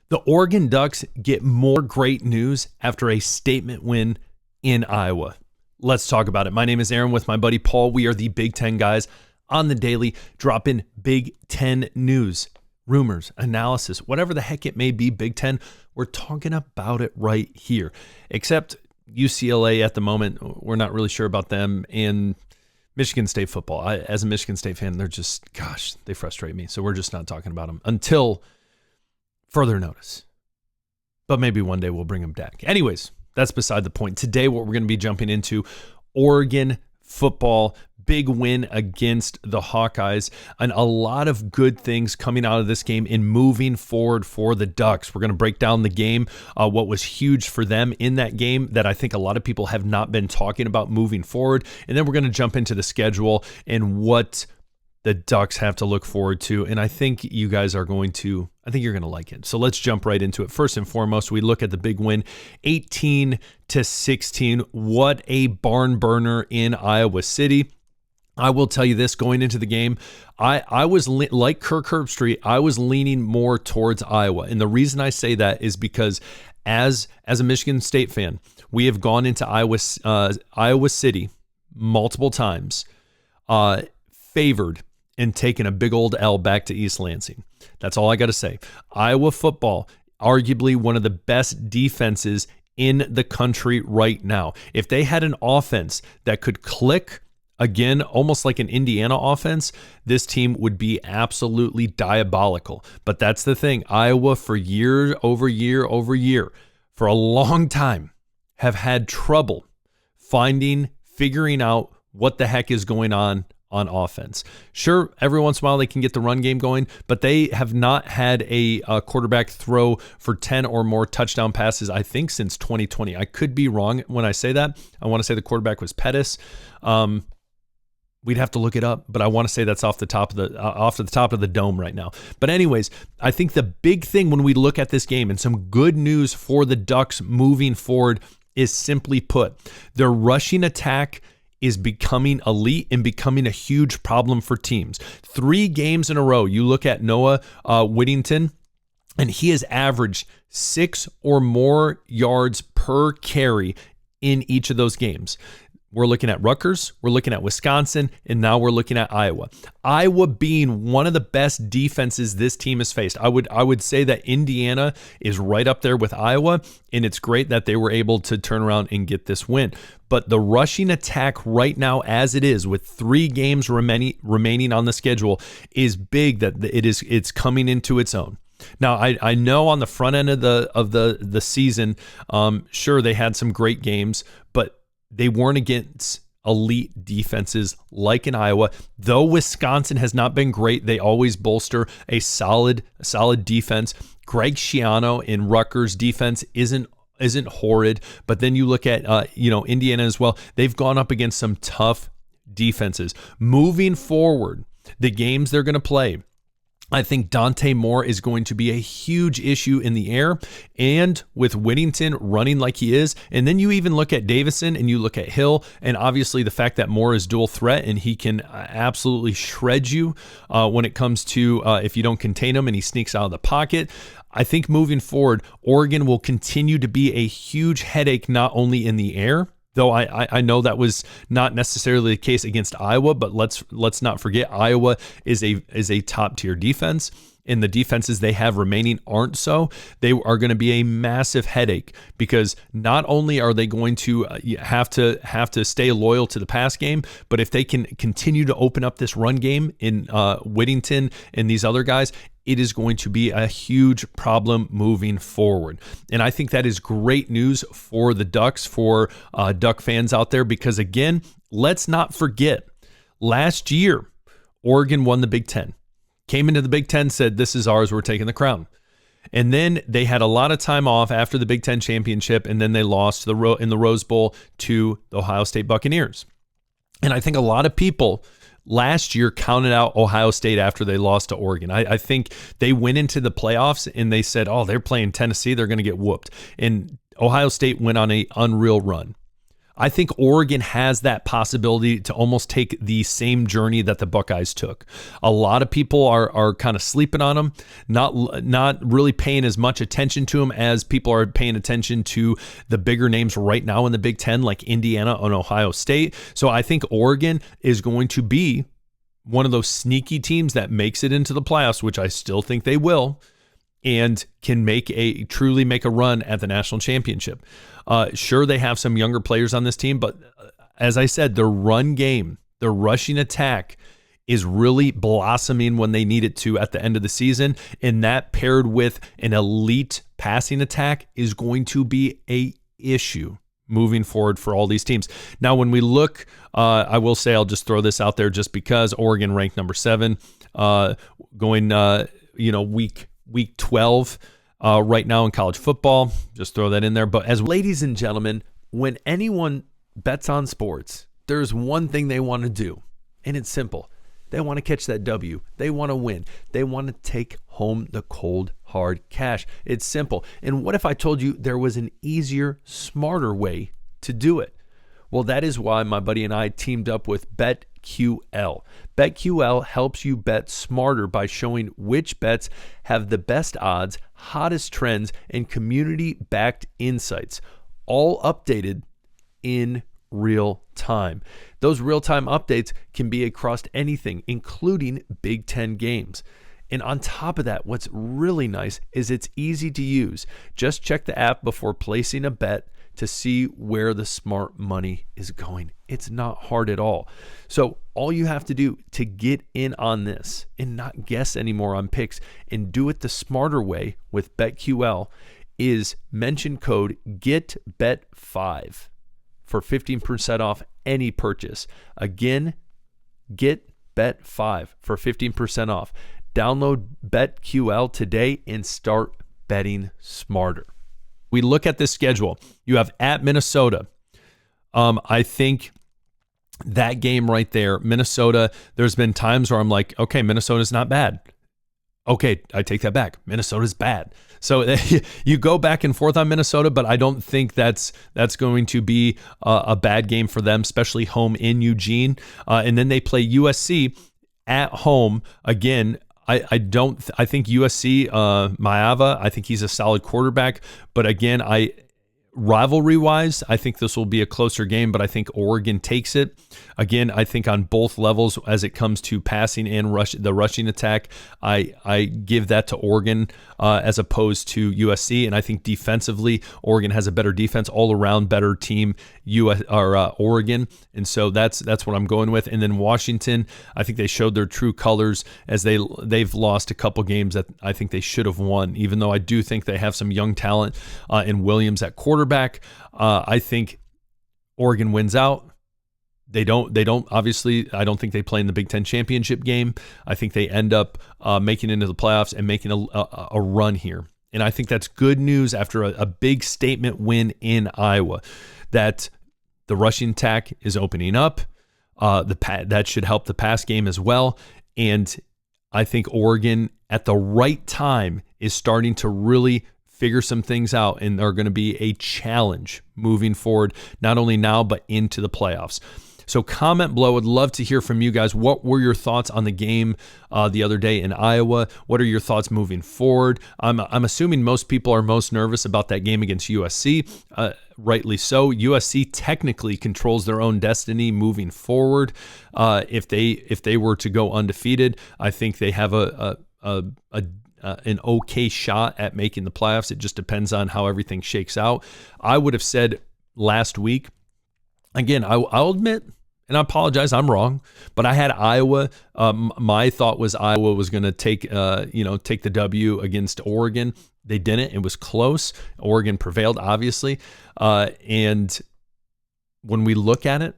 The Oregon Ducks get more great news after a statement win in Iowa. Let's talk about it. My name is Aaron with my buddy Paul. We are the Big Ten guys on the daily, dropping Big Ten news, rumors, analysis, whatever the heck it may be. Big Ten, we're talking about it right here. Except UCLA at the moment, we're not really sure about them. And Michigan State football, as a Michigan State fan, they're just, gosh, they frustrate me. So we're just not talking about them until further notice. But maybe one day we'll bring them back. Anyways, that's beside the point. Today, what we're going to be jumping into, Oregon football, big win against the Hawkeyes, and a lot of good things coming out of this game and moving forward for the Ducks. We're going to break down the game, what was huge for them in that game that I think a lot of people have not been talking about moving forward. And then we're going to jump into the schedule and what the Ducks have to look forward to. And I think you guys are going to, you're going to like it. So let's jump right into it. First and foremost, we look at the big win, 18-16. What a barn burner in Iowa City. I will tell you this, going into the game, I was like Kirk Herbstreit, I was leaning more towards Iowa. And the reason I say that is because as a Michigan State fan, we have gone into Iowa City multiple times, favored and taken a big old L back to East Lansing. That's all I got to say. Iowa football, arguably one of the best defenses in the country right now. If they had an offense that could click, again, almost like an Indiana offense, this team would be absolutely diabolical. But that's the thing. Iowa, for year over year, for a long time, have had trouble figuring out what the heck is going on offense. Sure, every once in a while they can get the run game going, but they have not had a quarterback throw for 10 or more touchdown passes, I think, since 2020. I could be wrong when I say that. I want to say the quarterback was Pettis. We'd have to look it up, but I want to say that's off the top of the dome right now. But anyways, I think the big thing when we look at this game and some good news for the Ducks moving forward is, simply put, their rushing attack is becoming elite and becoming a huge problem for teams. 3 games in a row, you look at Noah Whittington, and he has averaged 6 or more yards per carry in each of those games. We're looking at Rutgers, we're looking at Wisconsin, and now we're looking at Iowa. Iowa being one of the best defenses this team has faced. I would say that Indiana is right up there with Iowa, and it's great that they were able to turn around and get this win. But the rushing attack right now, as it is, with 3 games remaining on the schedule, is big. That it's coming into its own. Now, I know on the front end of the season, sure, they had some great games, but they weren't against elite defenses like in Iowa. Though Wisconsin has not been great, they always bolster a solid defense. Greg Schiano in Rutgers' defense isn't horrid, but then you look at Indiana as well. They've gone up against some tough defenses. Moving forward, the games they're going to play, I think Dante Moore is going to be a huge issue in the air, and with Whittington running like he is. And then you even look at Davison and you look at Hill, and obviously the fact that Moore is dual threat and he can absolutely shred you when it comes to if you don't contain him and he sneaks out of the pocket. I think moving forward, Oregon will continue to be a huge headache, not only in the air, though I know that was not necessarily the case against Iowa, but let's not forget Iowa is a top tier defense, and the defenses they have remaining aren't so. They are going to be a massive headache because not only are they going to have to stay loyal to the pass game, but if they can continue to open up this run game in Whittington and these other guys, it is going to be a huge problem moving forward. And I think that is great news for the Ducks, for Duck fans out there, because again, let's not forget, last year, Oregon won the Big Ten. Came into the Big Ten, said, this is ours, we're taking the crown. And then they had a lot of time off after the Big Ten championship, and then they lost in the Rose Bowl to the Ohio State Buccaneers. And I think a lot of people last year counted out Ohio State after they lost to Oregon. I think they went into the playoffs and they said, oh, they're playing Tennessee, they're going to get whooped. And Ohio State went on an unreal run. I think Oregon has that possibility to almost take the same journey that the Buckeyes took. A lot of people are kind of sleeping on them, not really paying as much attention to them as people are paying attention to the bigger names right now in the Big Ten, like Indiana and Ohio State. So I think Oregon is going to be one of those sneaky teams that makes it into the playoffs, which I still think they will, and can truly make a run at the national championship. Sure, they have some younger players on this team, but as I said, their run game, their rushing attack is really blossoming when they need it to at the end of the season. And that paired with an elite passing attack is going to be an issue moving forward for all these teams. Now, when we look, I will say, I'll just throw this out there just because Oregon ranked number 7, going, week 12 right now in college football. Just throw that in there. But as ladies and gentlemen, when anyone bets on sports, there's one thing they want to do, and it's simple. They want to catch that W. They want to win. They want to take home the cold, hard cash. It's simple. And what if I told you there was an easier, smarter way to do it? Well, that is why my buddy and I teamed up with BetQL. BetQL helps you bet smarter by showing which bets have the best odds, hottest trends, and community-backed insights, all updated in real time. Those real-time updates can be across anything, including Big Ten games. And on top of that, what's really nice is it's easy to use. Just check the app before placing a bet to see where the smart money is going. It's not hard at all. So all you have to do to get in on this and not guess anymore on picks and do it the smarter way with BetQL is mention code GETBET5 for 15% off any purchase. Again, GetBet5 for 15% off. Download BetQL today and start betting smarter. We look at this schedule. You have at Minnesota. I think that game right there, Minnesota, there's been times where I'm like, okay, Minnesota's not bad. Okay, I take that back. Minnesota's bad. So you go back and forth on Minnesota, but I don't think that's going to be a bad game for them, especially home in Eugene. And then they play USC at home again. I think USC, Maava, I think he's a solid quarterback. But again, rivalry-wise, I think this will be a closer game, but I think Oregon takes it. Again, I think on both levels as it comes to passing and the rushing attack, I give that to Oregon as opposed to USC. And I think defensively, Oregon has a better defense, all-around better team, Oregon. And so that's what I'm going with. And then Washington, I think they showed their true colors as they've lost a couple games that I think they should have won, even though I do think they have some young talent in Williams at quarterback. I think Oregon wins out. They don't obviously, I don't think they play in the Big Ten championship game. I think they end up making it into the playoffs and making a run here. And I think that's good news after a big statement win in Iowa, that the rushing attack is opening up. That should help the pass game as well. And I think Oregon at the right time is starting to really figure some things out, and are going to be a challenge moving forward, not only now, but into the playoffs. So comment below. Would love to hear from you guys. What were your thoughts on the game the other day in Iowa? What are your thoughts moving forward? I'm assuming most people are most nervous about that game against USC. Rightly so. USC technically controls their own destiny moving forward. If they were to go undefeated, I think they have an okay shot at making the playoffs. It just depends on how everything shakes out. I would have said last week, again, I'll admit, and I apologize, I'm wrong, but I had Iowa. My thought was Iowa was going to take the W against Oregon. They didn't. It was close. Oregon prevailed, obviously. And when we look at it,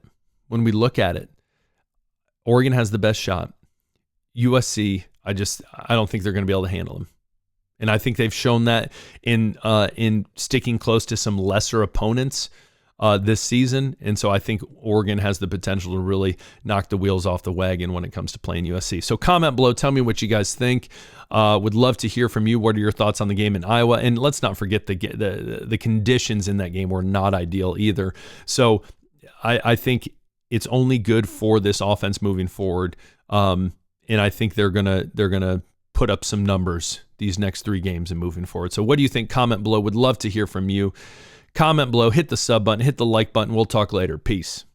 Oregon has the best shot. USC, I don't think they're going to be able to handle them. And I think they've shown that in sticking close to some lesser opponents this season. And so I think Oregon has the potential to really knock the wheels off the wagon when it comes to playing USC. So comment below. Tell me what you guys think. Would love to hear from you. What are your thoughts on the game in Iowa? And let's not forget the conditions in that game were not ideal either. So I think it's only good for this offense moving forward. And I think they're gonna put up some numbers these next 3 games and moving forward. So what do you think? Comment below. Would love to hear from you. Comment below, hit the sub button, hit the like button. We'll talk later. Peace.